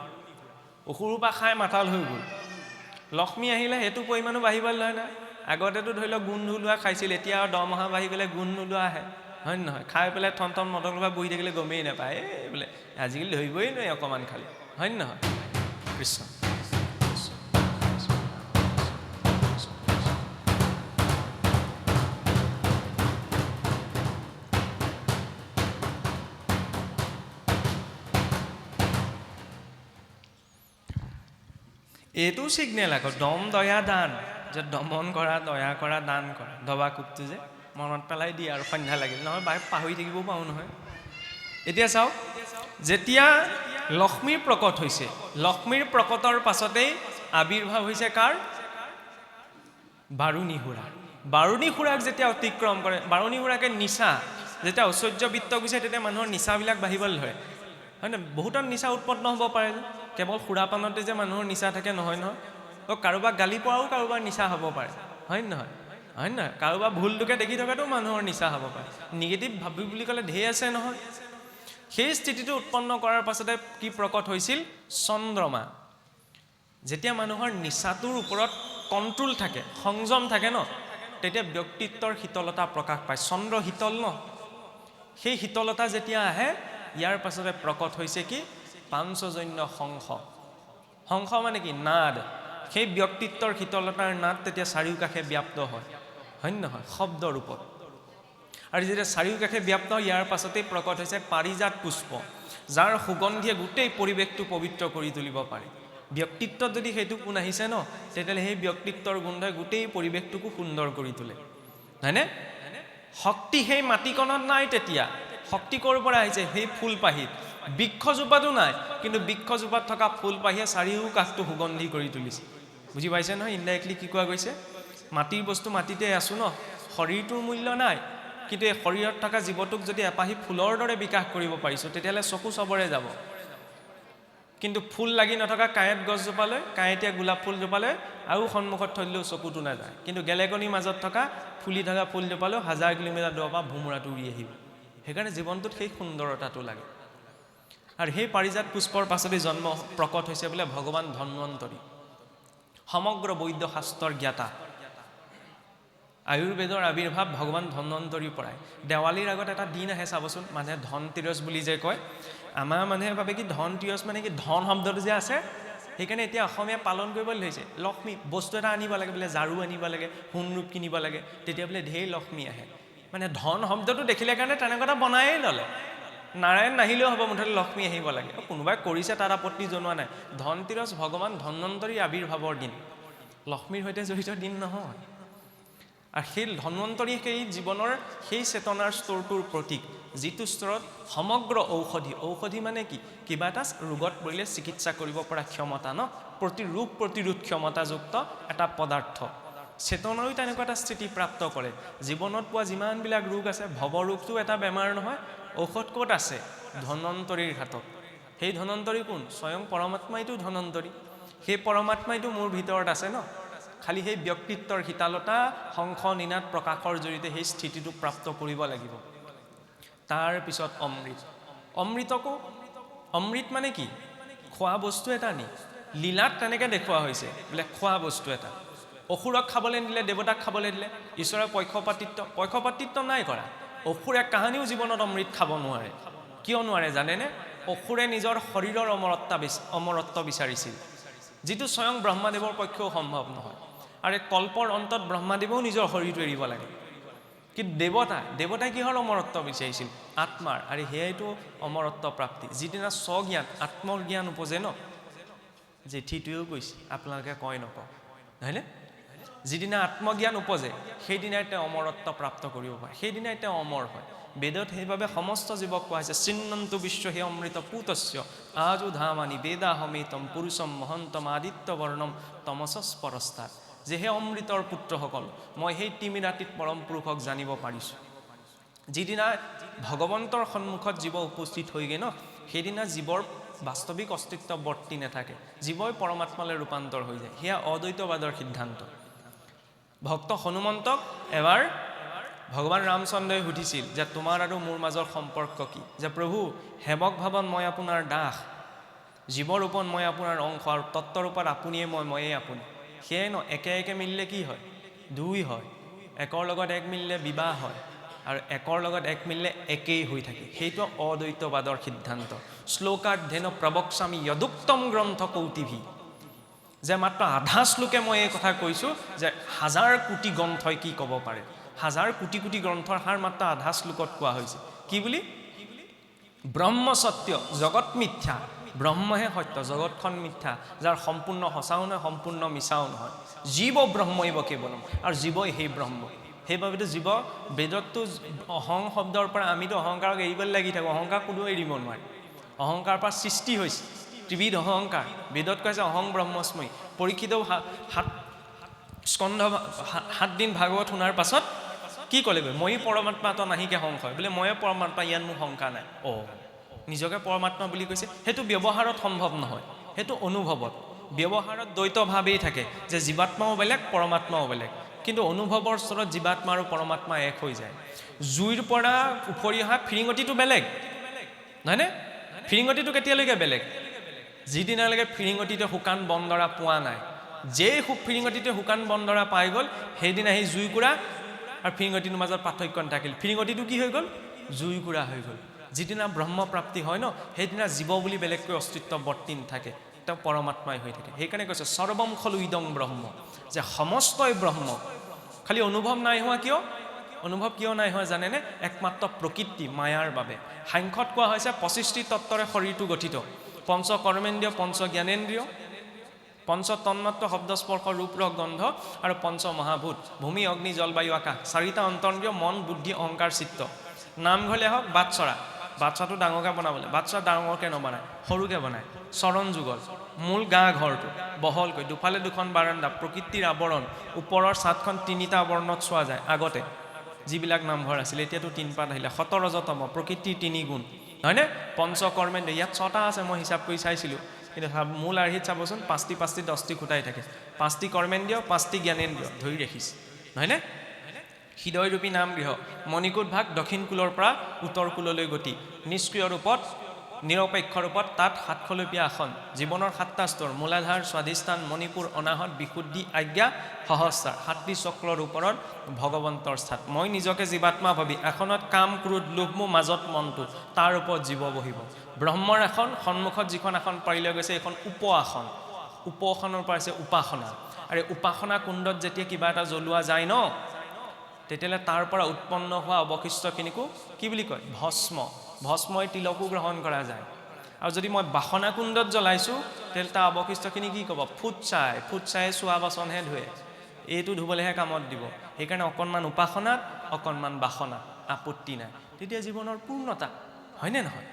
অসুৰৰ পৰা খাই মাতাল হৈ গ'ল লক্ষ্মী আহিলে সেইটো পৰিমাণো বাঢ়িবলৈ নহয় না আগতেতো ধৰি লওক গোন্ধ ওলোৱা খাইছিল এতিয়া আৰু দৰমহা বাঢ়ি গ'লে গোন্ধ নোলোৱা আহে হয় নহয় খাই পেলাই থন মটন লোৱা বহি থাকিলে গমেই নাপায় এই বোলে আজিকালি ধৰিবই নোৱাৰি অকণমান খালি হয় নহয় কৃষ্ণ এইটো ছিগনেল আকৌ দম দয়া দান যে দমন কৰা দয়া কৰা দান কৰা দবা কোপটো যে মনত পেলাই দিয়ে আৰু সন্ধ্যা লাগিল নহয় পাহৰি থাকিবও পাৰোঁ নহয় এতিয়া চাওক যেতিয়া লক্ষ্মীৰ প্ৰকট হৈছে লক্ষ্মীৰ প্ৰকটৰ পাছতেই আবিৰ্ভাৱ হৈছে কাৰ? বাৰুণী সুৰা। বাৰুণী সুৰাক যেতিয়া অতিক্ৰম কৰে, বাৰুণী সুৰাকে নিচা যেতিয়া ঐশ্বৰ্য বৃত্ত গুছে, তেতিয়া মানুহৰ নিচাবিলাক বাঢ়িবলৈ ধৰে, হয় নে? বহুতৰ নিচা উৎপন্ন হ'ব পাৰে যে, কেৱল সুৰাপানতে যে মানুহৰ নিচা থাকে নহয় নহয়। কাৰোবাক গালি পৰাও কাৰোবাৰ নিচা হ'ব পাৰে, হয় নে নহয়? হয় নহয়? কাৰোবাৰ ভুলটোকে দেখি থকাটো মানুহৰ নিচা হ'ব পাৰে। নিগেটিভ ভাবি বুলি ক'লে ঢেৰ আছে নহয়। সেই স্থিতিটো উৎপন্ন কৰাৰ পাছতে কি প্ৰকট হৈছিল? চন্দ্ৰমা। যেতিয়া মানুহৰ নিচাটোৰ ওপৰত কণ্ট্ৰোল থাকে, সংযম থাকে ন, তেতিয়া ব্যক্তিত্বৰ শীতলতা প্ৰকাশ পায়। চন্দ্ৰ শীতল ন, সেই শীতলতা যেতিয়া আহে, ইয়াৰ পাছতে প্ৰকট হৈছে কি? পাঞ্চজন্য হংস। হংস মানে কি? নাদ। সেই ব্যক্তিত্বৰ শীতলতাৰ নাদ তেতিয়া চাৰিওকাষে ব্যাপ্ত হয়, হয় নহয়? শব্দ ৰূপত। আৰু যেতিয়া চাৰিওকাষে ব্যাপ্ত হয়, ইয়াৰ পাছতেই প্ৰকট হৈছে পাৰিজাত পুষ্প, যাৰ সুগন্ধিয়ে গোটেই পৰিৱেশটো পবিত্ৰ কৰি তুলিব পাৰে। ব্যক্তিত্বত যদি সেইটো গুণ আহিছে ন, তেতিয়াহ'লে সেই ব্যক্তিত্বৰ গোন্ধই গোটেই পৰিৱেশটোকো সুন্দৰ কৰি তোলে, হয়নে? শক্তি সেই মাটিকণত নাই তেতিয়া। শক্তি ক'ৰ পৰা আহিছে? সেই ফুলপাহিত। বৃক্ষজোপাতো নাই, কিন্তু বৃক্ষজোপাত থকা ফুলপাহিয়ে চাৰিওকাষটো সুগন্ধি কৰি তুলিছে। বুজি পাইছে নহয় ইনডাইৰেক্টলি কি কোৱা গৈছে? মাটিৰ বস্তু মাটিতে আছোঁ ন, শৰীৰটোৰ মূল্য নাই, কিন্তু এই শৰীৰত থকা জীৱটোক যদি এপাহি ফুলৰ দৰে বিকাশ কৰিব পাৰিছোঁ, তেতিয়াহ'লে চকু চবৰে যাব। কিন্তু ফুল লাগি নথকা কাঁইট গছজোপালৈ, কাঁইটীয়া গোলাপ ফুলজোপালৈ আৰু সন্মুখত থৈ চকুটো নাযায়, কিন্তু গেলেকনিৰ মাজত থকা ফুলি থকা ফুলজোপালৈ 1000 কিলোমিটাৰ দূৰৰ পৰা ভোমোৰাটো উৰি আহিব। সেইকাৰণে জীৱনটোত সেই সুন্দৰতাটো লাগে। আৰু সেই পাৰিজাত পুষ্পৰ পাছতেই জন্ম প্ৰকট হৈছে বোলে ভগৱান ধন্বন্তৰী, সমগ্ৰ বৈদ্য শাস্ত্ৰৰ জ্ঞাতা। আয়ুৰ্বেদৰ আবিৰ্ভাৱ ভগৱান ধন্বন্তৰীৰ পৰাই। দেৱালীৰ আগত এটা দিন আহে চাবচোন, মানুহে ধনতিৰস বুলি যে কয়। আমাৰ মানুহে ভাবে কি ধনতিৰস মানে কি? ধন শব্দটো যে আছে, সেইকাৰণে এতিয়া অসমীয়া পালন কৰিবলৈ ধৰিছে। লক্ষ্মী বস্তু এটা আনিব লাগে, বোলে ঝাৰু আনিব লাগে, সোণৰূপ কিনিব লাগে, তেতিয়া বোলে ঢেৰ লক্ষ্মী আহে। মানে ধন শব্দটো দেখিলে কাৰণে তেনেকুৱা এটা বনায়েই ল'লে। নাৰায়ণ নাহিলেও হ'ব, মুঠতে লক্ষ্মী আহিব লাগে। কোনোবাই কৰিছে, তাত আপত্তি জনোৱা নাই। ধনতিৰস ভগৱান ধন্বন্তৰীৰ আবিৰ্ভাৱৰ দিন, লক্ষ্মীৰ সৈতে জড়িত দিন নহয়। আৰু সেই ধন্বন্তৰী সেই জীৱনৰ সেই চেতনাৰ স্তৰটোৰ প্ৰতীক, যিটো স্তৰত সমগ্ৰ ঔষধি, ঔষধি মানে কি? কিবা এটা ৰোগত পৰিলে চিকিৎসা কৰিব পৰা ক্ষমতা ন, ৰোগ প্ৰতিৰোধ ক্ষমতাযুক্ত এটা পদাৰ্থ। চেতনাও তেনেকুৱা এটা স্থিতি প্ৰাপ্ত কৰে। জীৱনত পোৱা যিমানবিলাক ৰোগ আছে, ভৱৰোগটো এটা বেমাৰ নহয়। ঔষধ ক'ত আছে? ধন্বন্তৰীৰ হাতত। সেই ধন্বন্তৰী কোন? স্বয়ং পৰমাত্মাইতো ধন্বন্তৰী। সেই পৰমাত্মাইতো মোৰ ভিতৰত আছে ন। খালি সেই ব্যক্তিত্বৰ শীতলতা শংখ নিনাদ প্ৰকাশৰ জৰিয়তে সেই স্থিতিটো প্ৰাপ্ত কৰিব লাগিব। তাৰ পিছত অমৃত। অমৃতকো, অমৃত মানে কি? খোৱা বস্তু এটা নি? লীলাত তেনেকৈ দেখুওৱা হৈছে বোলে খোৱা বস্তু এটা। অসুৰক খাবলৈ নিদিলে, দেৱতাক খাবলৈ দিলে। ঈশ্বৰৰ পক্ষপাতিত্ব নাই কৰা। অসুৰে কাহানিও জীৱনত অমৃত খাব নোৱাৰে। কিয় নোৱাৰে জানেনে? অসুৰে নিজৰ শৰীৰৰ অমৰত্ব বিচাৰিছিল, যিটো স্বয়ং ব্ৰহ্মাদেৱৰ পক্ষেও সম্ভৱ নহয়। আৰু কল্পৰ অন্তত ব্ৰহ্মাদেৱেও নিজৰ শৰীৰটো এৰিব লাগে। কিন্তু দেৱতাই কিহৰ অমৰত্ব বিচাৰিছিল? আত্মাৰ। আৰু সেয়াইতো অমৰত্ব প্ৰাপ্তি। যিদিনা স্বজ্ঞান, আত্মজ্ঞান উপজে ন, জেঠীটোৱেও কৈছে, আপোনালোকে কয় নকওঁ, নহয়নে? যিদিনা আত্মজ্ঞান উপজে, সেইদিনাই তেওঁ অমৰত্ব প্ৰাপ্ত কৰিব পাৰে, সেইদিনাই তেওঁ অমৰ হয়। বেদত সেইবাবে সমস্ত জীৱক কোৱা হৈছে চিন্নন্তু বিশ্ব হে অমৃত পুতস্য আজু ধামানি বেদাহমেতম পুৰুষম মহন্তম আদিত্য বৰ্ণম তমসস পৰস্তাত। যে হে অমৃতৰ পুত্ৰসকল, মই সেই তিমি ৰাতিত পৰম পুৰুষক জানিব পাৰিছোঁ। যিদিনা ভগৱন্তৰ সন্মুখত জীৱ উপস্থিত হয়গৈ ন, সেইদিনা জীৱৰ বাস্তৱিক অস্তিত্ব বৰ্তি নাথাকে, জীৱই পৰমাত্মালৈ ৰূপান্তৰ হৈ যায়। সেয়া অদ্বৈতবাদৰ সিদ্ধান্ত। ভক্ত হনুমন্তক এবাৰ ভগৱান ৰামচন্দ্ৰই সুধিছিল যে তোমাৰ আৰু মোৰ মাজৰ সম্পৰ্ক কি? যে প্ৰভু, সেৱক ভাৱত মই আপোনাৰ দাস, জীৱৰূপত মই আপোনাৰ অংশ, আৰু তত্ত্বৰূপত আপুনিয়ে ময়েই আপুনি। সেয়াই ন, একে একে মিলিলে কি হয়? দুই হয়। একৰ লগত এক মিলিলে বিবাহ হয়, আৰু একৰ লগত এক মিলিলে একেই হৈ থাকে। সেইটো অদ্বৈতবাদৰ সিদ্ধান্ত। শ্লোকাৰ্ধেন প্ৰবক্সামি যদুক্তম গ্ৰন্থ কৌটিভি। যে মাত্ৰ আধা শ্লোকে মই এই কথা কৈছোঁ যে 1000 কোটি গ্ৰন্থই কি ক'ব পাৰে। 1000 কোটি কোটি গ্ৰন্থৰ সাৰ মাত্ৰ আধা শ্লোকত কোৱা হৈছে। কি বুলি? ব্ৰহ্ম সত্য জগত মিথ্যা। ব্ৰহ্মহে সত্য, জগতখন মিথ্যা, যাৰ সম্পূৰ্ণ সঁচাও নহয়, সম্পূৰ্ণ মিছাও নহয়। জীৱ ব্ৰহ্মইব কেৱলম, আৰু জীৱই সেই ব্ৰহ্ম। সেইবাবেতো জীৱ, বেদততো অহং শব্দৰ পৰা আমিতো অহংকাৰক এৰিবলৈ লাগি থাকোঁ। অহংকাৰ কোনেও এৰিব নোৱাৰে। অহংকাৰৰ পৰা সৃষ্টি হৈছে, ত্ৰিবিধ অহংকাৰ বেদত কৈছে অহং ব্ৰহ্মস্মৈ পৰীক্ষিতেও 7 দিন ভাগৱত শুনাৰ পাছত কি ক'লেগৈ মই পৰমাত্মা তো নাহিকে সংশয় বোলে ময়ে পৰমাত্মা ইয়াত মোৰ শংকা নাই নিজকে পৰমাত্মা বুলি কৈছে সেইটো ব্যৱহাৰত সম্ভৱ নহয় সেইটো অনুভৱত ব্যৱহাৰত দ্বৈতভাৱেই থাকে যে জীৱাত্মাও বেলেগ পৰমাত্মাও বেলেগ কিন্তু অনুভৱৰ স্তৰত জীৱাত্মা আৰু পৰমাত্মা এক হৈ যায় জুইৰ পৰা উফৰি অহা ফিৰিঙতিটো বেলেগ নহয়নে ফিৰিঙতিটো কেতিয়ালৈকে বেলেগ যিদিনালৈকে ফিৰিঙতিতে শুকান বনদৰা পোৱা নাই যেই ফিৰিঙতিতে শুকান বনদৰা পাই গ'ল সেইদিনা সেই জুইকুৰা আৰু ফিৰিঙতিটোৰ মাজত পাৰ্থক্য নাথাকিল ফিৰিঙতিটো কি হৈ গ'ল জুইকুৰা হৈ গ'ল যিদিনা ব্ৰহ্ম প্ৰাপ্তি হয় ন সেইদিনা জীৱ বুলি বেলেগকৈ অস্তিত্ব বৰ্তি নাথাকে তেওঁ পৰমাত্মাই হৈ থাকে সেইকাৰণে কৈছে সৰ্বম খলু ইদং ব্ৰহ্ম যে সমস্তই ব্ৰহ্ম খালি অনুভৱ নাই হোৱা কিয় অনুভৱ কিয় নাই হোৱা জানেনে একমাত্ৰ প্ৰকৃতি মায়াৰ বাবে সাংখ্যত কোৱা হৈছে 25টি তত্ত্বৰে শৰীৰটো গঠিত পঞ্চ কৰ্মেন্দ্ৰিয় পঞ্চ জ্ঞানেন্দ্ৰিয় পঞ্চ তন্মাত্ৰ শব্দ স্পৰ্শ ৰূপ ৰস গন্ধ আৰু পঞ্চ মহাভূত ভূমি অগ্নি জলবায়ু আকাশ 4টা অন্তৰন্দ্ৰিয় মন বুদ্ধি অহংকাৰ চিত্ত নামঘৰলে হওক বাচ্চাটো ডাঙৰকৈ বনাবলৈ বাচ্চা ডাঙৰকৈ নবনায় সৰুকৈ বনায় চৰণ যুগল মূল গা ঘৰটো বহলকৈ দুফালে দুখন বাৰাণ্ডা প্ৰকৃতিৰ আৱৰণ ওপৰৰ ছাদখন 3টা আৱৰণত চোৱা যায় আগতে যিবিলাক নামঘৰ আছিল এতিয়াতো 3 পাত আহিলে 17 ৰজতম প্ৰকৃতিৰ 3 গুণ হয়নে পঞ্চকৰ্মেন্দ্ৰিয় ইয়াত 6টা আছে মই হিচাপ কৰি চাইছিলোঁ কিন্তু মূল আৰ্হিত চাবচোন 5টি 10টি খুটাই থাকে 5টি কৰ্মেন্দ্ৰিয় 5টি জ্ঞানেন্দ্ৰিয় ধৰি ৰাখিছে নহয়নে হৃদয়ৰূপী নাম গৃহ মণিকূট ভাগ দক্ষিণ কুলৰ পৰা উত্তৰ কুললৈ গতি নিষ্ক্ৰিয় ৰূপত নিৰপেক্ষ ৰূপত তাত 7খলপীয়া আসন জীৱনৰ 7টা স্তৰ মূলাধাৰ স্বাধিষ্ঠান মণিপুৰ অনাহত বিশুদ্ধি আজ্ঞা সহস্ৰাৰ 7টি চক্ৰৰ ওপৰত ভগৱন্তৰ স্থান মই নিজকে জীৱাত্মা ভাবি এখনত কাম ক্ৰোধ লোভ মোহ মাজত মনটো তাৰ ওপৰত জীৱ বহিব ব্ৰহ্মৰ এখন সন্মুখত যিখন আসন পাৰিলৈ গৈছে এখন উপআসন উপআসনৰ পৰা আছে উপাসনা আৰু উপাসনা কুণ্ডত যেতিয়া কিবা এটা জ্বলোৱা যায় ন তেতিয়ালে তাৰ পৰা উৎপন্ন হোৱা অৱশিষ্টখিনিকো কি বুলি কয় ভস্মই তিলকো গ্ৰহণ কৰা যায় আৰু যদি মই বাসনা কুণ্ডত জ্বলাইছোঁ তেতিয়ালে তাৰ অৱশিষ্টখিনি কি ক'ব ফুটচাই চোৱা বাচনহে ধুৱে এইটো ধুবলৈহে কামত দিব সেইকাৰণে অকণমান উপাসনাত অকণমান বাসনাত আপত্তি নাই তেতিয়া জীৱনৰ পূৰ্ণতা হয়নে নহয়